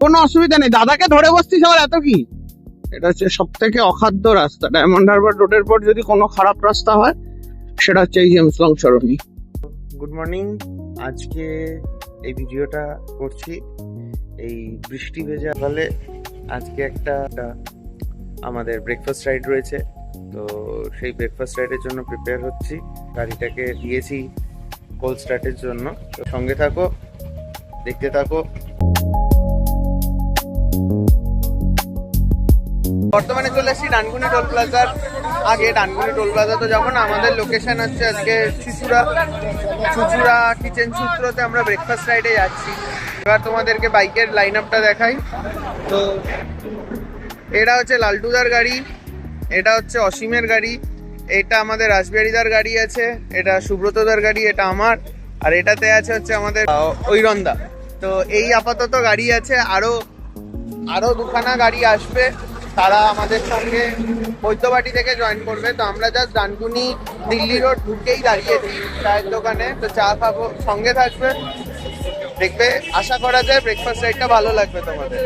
কোনো অসুবিধা নেই, দাদাকে ধরে বসছিস আবার এত কি। এটা হচ্ছে সব থেকে অখাদ্য রাস্তা। ডায়মন্ড হারবার রোডের পর যদি কোনো খারাপ রাস্তা হয় সেটা হচ্ছে এই James Long Sarani. Good morning. আজকে এই ভিডিওটা করছি এই বৃষ্টি ভেজা ফলে। আজকে একটা আমাদের ব্রেকফাস্ট রাইড রয়েছে, তো সেই ব্রেকফাস্ট রাইডের জন্য প্রিপেয়ার হচ্ছি। গাড়িটাকে দিয়েছি কোল্ড স্টার্টের জন্য, তো সঙ্গে থাকো, দেখতে থাকো। বর্তমানে চলে এসেছি ডানকুনি টোল প্লাজার আগে। ডানকুনি টোল প্লাজা তো যখন আমাদের লোকেশন হচ্ছে আজকে চুচুড়া কিচেন সূত্রতে আমরা ব্রেকফাস্ট রাইডে যাচ্ছি। এবার তোমাদেরকে বাইকের লাইন আপটা দেখাই। তো এটা হচ্ছে লালটুদার গাড়ি, এটা হচ্ছে অসীমের গাড়ি, এটা আমাদের রাসবিহারীদার গাড়ি আছে, এটা সুব্রতদার গাড়ি, এটা আমার, আর এটাতে আছে হচ্ছে আমাদের ঐরন্দা। তো এই আপাতত গাড়ি আছে, আরো দুখানা গাড়ি আসবে, তারা আমাদের সঙ্গে বৈদ্যবাটি থেকে জয়েন করবে। তো আমরা জাস্ট ডানকুনি দিল্লি রোড ঢুকেই দাঁড়িয়েছি চায়ের দোকানে, তো চা খাবো, সঙ্গে থাকবে, দেখবে। আশা করা যায় ব্রেকফাস্ট রাইডটা ভালো লাগবে তোমাদের।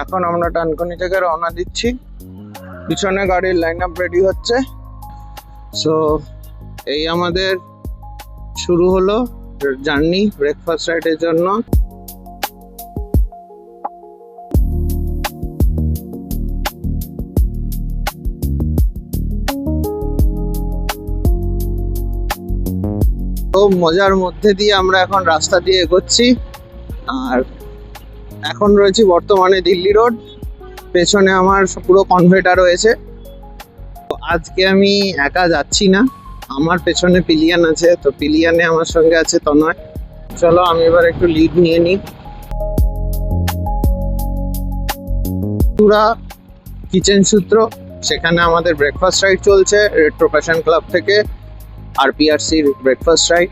এখন আমরা ডানকুনি থেকে রওনা দিচ্ছি, পিছনে গাড়ির লাইন আপ রেডি হচ্ছে। সো এই আমাদের শুরু হলো জার্নি ব্রেকফাস্ট রাইডের জন্য। তো মজার মধ্যে দিয়ে আমরা এখন রাস্তা দিয়ে এগোচ্ছি, আর এখন রয়েছি বর্তমানে দিল্লি রোড। পেছনে আমার পুরো কনভেটা রয়েছে। আজকে আমি একা যাচ্ছি না, আমার পেছনে পিলিয়ান আছে, তো পিলিয়ানে আমার সঙ্গে আছে তনয়। চলো আমি এবার একটু লিড নিয়ে নিই। পুরা কিচেন সূত্র, সেখানে আমাদের ব্রেকফাস্ট রাইড চলছে রেট্রো ফ্যাশন ক্লাব থেকে, আরপিআরসির ব্রেকফাস্ট রাইড।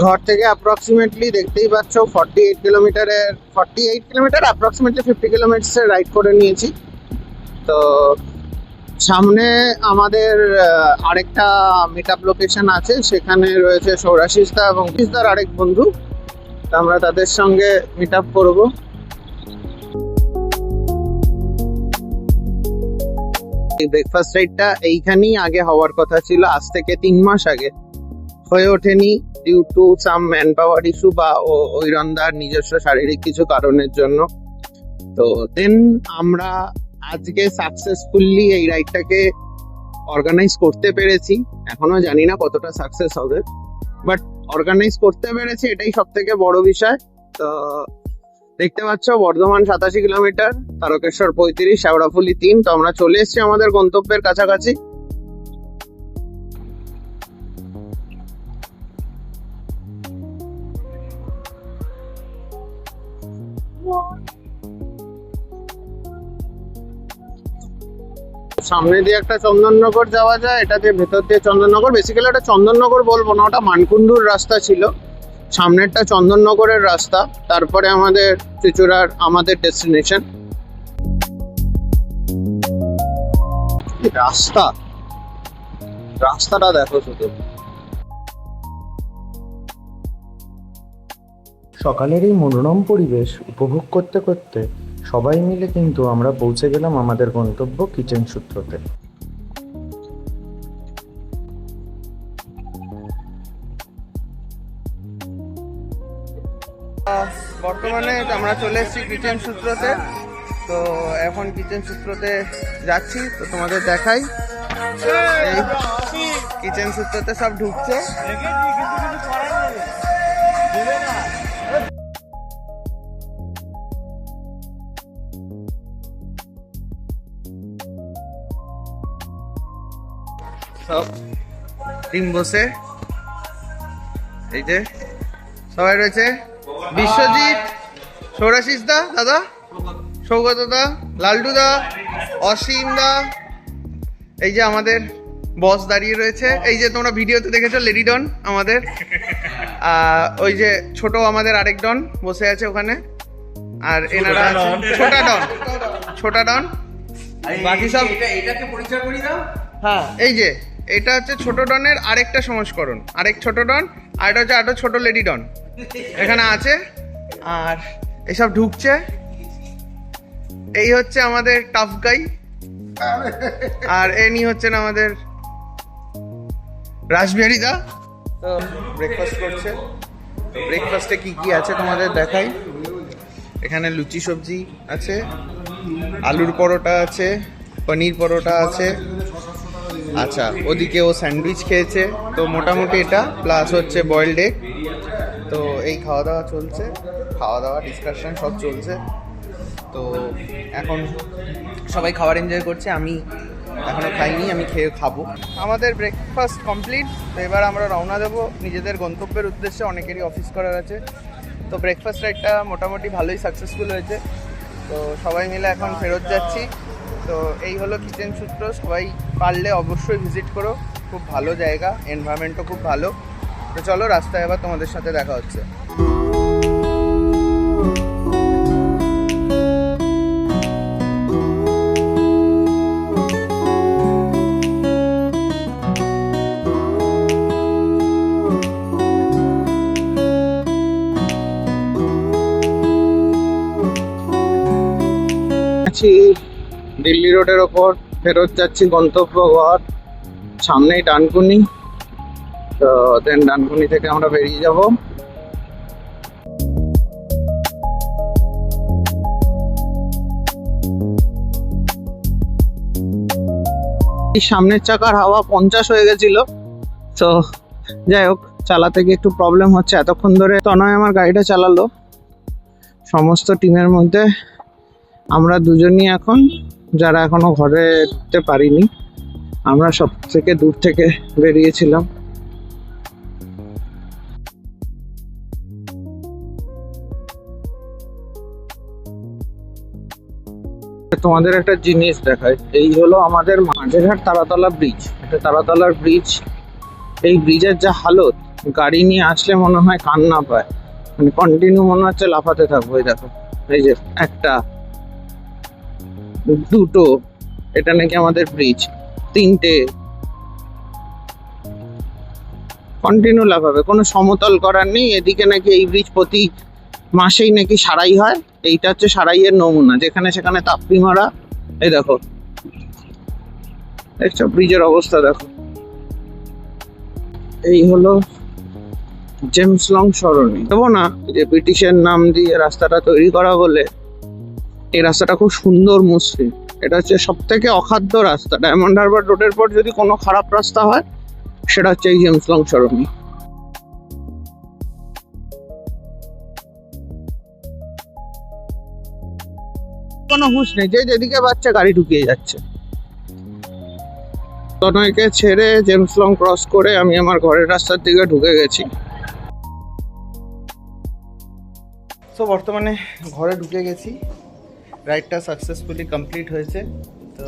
ঘর থেকে অ্যাপ্রক্সিমেটলি দেখতেই পাচ্ছ 48 কিলোমিটার অ্যাপ্রক্সিমেটলি 50 কিলোমিটার রাইড করে নিয়েছি। তো সামনে আমাদের আরেকটা মিট আপ লোকেশন আছে, সেখানে রয়েছে সৌরাশিসদা এবং কিসদার আরেক বন্ধু, তো আমরা তাদের সঙ্গে মিট আপ করবো। এই ব্রেকফাস্ট রাইডটা এইখানেই আগে হওয়ার কথা ছিল, আজ থেকে 3 মাস আগে। হয়ে ওঠেনি due to some manpower issue বা ঐরন্দার নিজস্ব শারীরিক কিছু কারণের জন্য। তো দেন আমরা আজকে সাকসেসফুলি এই রাইডটাকে অর্গানাইজ করতে পেরেছি। এখনো জানি না কতটা সাকসেস হবে, বাট অর্গানাইজ করতে পেরেছি, এটাই সব থেকে বড় বিষয়। তো দেখতে পাচ্ছ বর্ধমান 87 কিলোমিটার, তারকেশ্বর 35, শেওড়াফুলি 3। তো আমরা চলে এসেছি আমাদের গন্তব্যের কাছাকাছি। সামনে দিয়ে একটা চন্দননগর যাওয়া যায়, এটা দিয়ে ভেতর দিয়ে চন্দননগর। বেসিক্যালি ওটা চন্দননগর বলবো না, ওটা মানকুণ্ডুর রাস্তা ছিল। সামনেরটা চন্দননগরের রাস্তা, তারপরে আমাদের চুচুড়ার আমাদের ডেস্টিনেশন। রাস্তাটা দেখো শুধু। সকালের এই মনোরম পরিবেশ উপভোগ করতে করতে সবাই মিলে কিন্তু আমরা পৌঁছে গেলাম আমাদের গন্তব্য কিচেন সূত্রতে। বর্তমানে আমরা চলে এসেছি কিচেন সূত্রতে। তো এখন কিচেন সূত্রতে যাচ্ছি, তো তোমাদের দেখাই। এই কিচেন সূত্রতে সব ঢুকছে। সব টিম বসে, এই যে সবাই রয়েছে, বিশ্বজিৎ, সৌরাশিস দা, দাদা সৌগত দা, লালটু দা, অসীম দা, এই যে আমাদের বস দাঁড়িয়ে রয়েছে, এই যে তোমরা ভিডিওতে দেখেছো লেডি ডন আমাদের, ওই যে ছোট আমাদের আরেক ডন বসে আছে ওখানে, আর এনারা ছোটা ডন। বাকি সব এটাকে পরিচয় করি দাও। হ্যাঁ, এই যে এটা হচ্ছে ছোট ডনের আরেকটা সংস্করণ, আরেক ছোট ডন, আর এটা হচ্ছে আরো ছোট লেডি ডন এখানে আছে। আর এসব ঢুকছে। এই হচ্ছে আমাদের টাফ গাই, আর এনি হচ্ছেন আমাদের রাসবিহারী দা। তো ব্রেকফাস্ট করছে। তো ব্রেকফাস্টে কি কি আছে তোমাদের দেখাই। এখানে লুচি সবজি আছে, আলুর পরোটা আছে, পনির পরোটা আছে। আচ্ছা, ওদিকে ও স্যান্ডউইচ খেয়েছে। তো মোটামুটি এটা প্লাস হচ্ছে বয়েলড এগ। তো এই খাওয়া দাওয়া চলছে, খাওয়া দাওয়া ডিসকাশন সব চলছে। তো এখন সবাই খাবার এনজয় করছে, আমি এখনও খাইনি, আমি খাবো। আমাদের ব্রেকফাস্ট কমপ্লিট। তো এবার আমরা রওনা দেবো নিজেদের গন্তব্যের উদ্দেশ্যে। অনেকেরই অফিস করার আছে। তো ব্রেকফাস্ট রাইডটা মোটামুটি ভালোই সাকসেসফুল হয়েছে। তো সবাই মিলে এখন ফেরত যাচ্ছি। তো এই হলো কিচেন সূত্র। সবাই পারলে অবশ্যই ভিজিট করো, খুব ভালো জায়গা, এনভায়রনমেন্টও খুব ভালো। তো চলো রাস্তায় আবার তোমাদের সাথে দেখা হচ্ছে। দিল্লি রোডের ওপর ফেরত যাচ্ছি গন্তব্যঘর, সামনেই ডানকুনি। তো দেন ডানকুনি থেকে আমরা বেরিয়ে যাব। সামনের চাকার হাওয়া 50 হয়ে গেছিল। তো যাই হোক, চালাতে গিয়ে একটু প্রবলেম হচ্ছে। এতক্ষণ ধরে তনয় আমার গাড়িটা চালালো। সমস্ত টিমের মধ্যে আমরা দুজনই এখন, যারা এখনো ঘরে ঢুকতে পারিনি। আমরা সব থেকে দূর থেকে বেরিয়েছিলাম। তোমাদের একটা জিনিস দেখায়, এই হলো আমাদের মাঝেরহাট তারাতলা ব্রিজ। এটা তারাতলার ব্রিজ। এই ব্রিজের যা হালত, গাড়ি নিয়ে আসলে মনে হয় কান্না পায়, মানে কন্টিনিউ মনে হচ্ছে লাফাতে থাকবো। এই দেখো, এই যে একটা, দুটো, এটা নাকি আমাদের ব্রিজ, তিনটে, কন্টিনিউ লাফাবে, কোনো সমতল করার নেই। এদিকে নাকি এই ব্রিজ প্রতি মাসেই নাকি সারাই হয়। এইটা হচ্ছে সারাইয়ের নমুনা, যেখানে সেখানে তাপ্পি মারা। এই দেখো, দেখছো ব্রিজের অবস্থা দেখো। এই হলো জেমস লং সরণি। দেবো না যে ব্রিটিশের নাম দিয়ে রাস্তাটা তৈরি করা বলে, এই রাস্তাটা খুব সুন্দর মসৃণ। এটা হচ্ছে সব থেকে অখাদ্য রাস্তা। ডায়মন্ড হারবার রোডের পর যদি কোনো খারাপ রাস্তা হয়, সেটা হচ্ছে এই জেমস লং সরণি। কোনো হুঁশ নেই, যে যেদিকে বাচ্চা গাড়ি ঢুকিয়ে যাচ্ছে। তনয়কে ছেড়ে জেমস লং ক্রস করে আমি আমার ঘরের রাস্তার দিকে ঢুকে গেছি। তো বর্তমানে ঘরে ঢুকে গেছি। রাইডটা সাকসেসফুলি কমপ্লিট হয়েছে। তো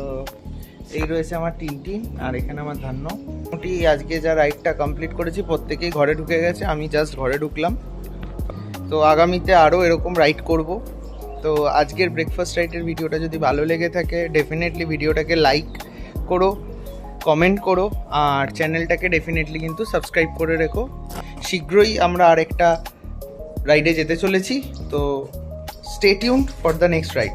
এই রয়েছে আমার টিনটিন, আর এখানে আমার ধান্য। মোটামুটি আজকে যা রাইডটা কমপ্লিট করেছি, প্রত্যেকেই ঘরে ঢুকে গেছে, আমি জাস্ট ঘরে ঢুকলাম। তো আগামীতে আরও এরকম রাইড করব। তো আজকের ব্রেকফাস্ট রাইডের ভিডিওটা যদি ভালো লেগে থাকে, ডেফিনেটলি ভিডিওটাকে লাইক করো, কমেন্ট করো, আর চ্যানেলটাকে ডেফিনেটলি কিন্তু সাবস্ক্রাইব করে রেখো। শীঘ্রই আমরা আরেকটা রাইডে যেতে চলেছি। তো stay tuned for the next ride.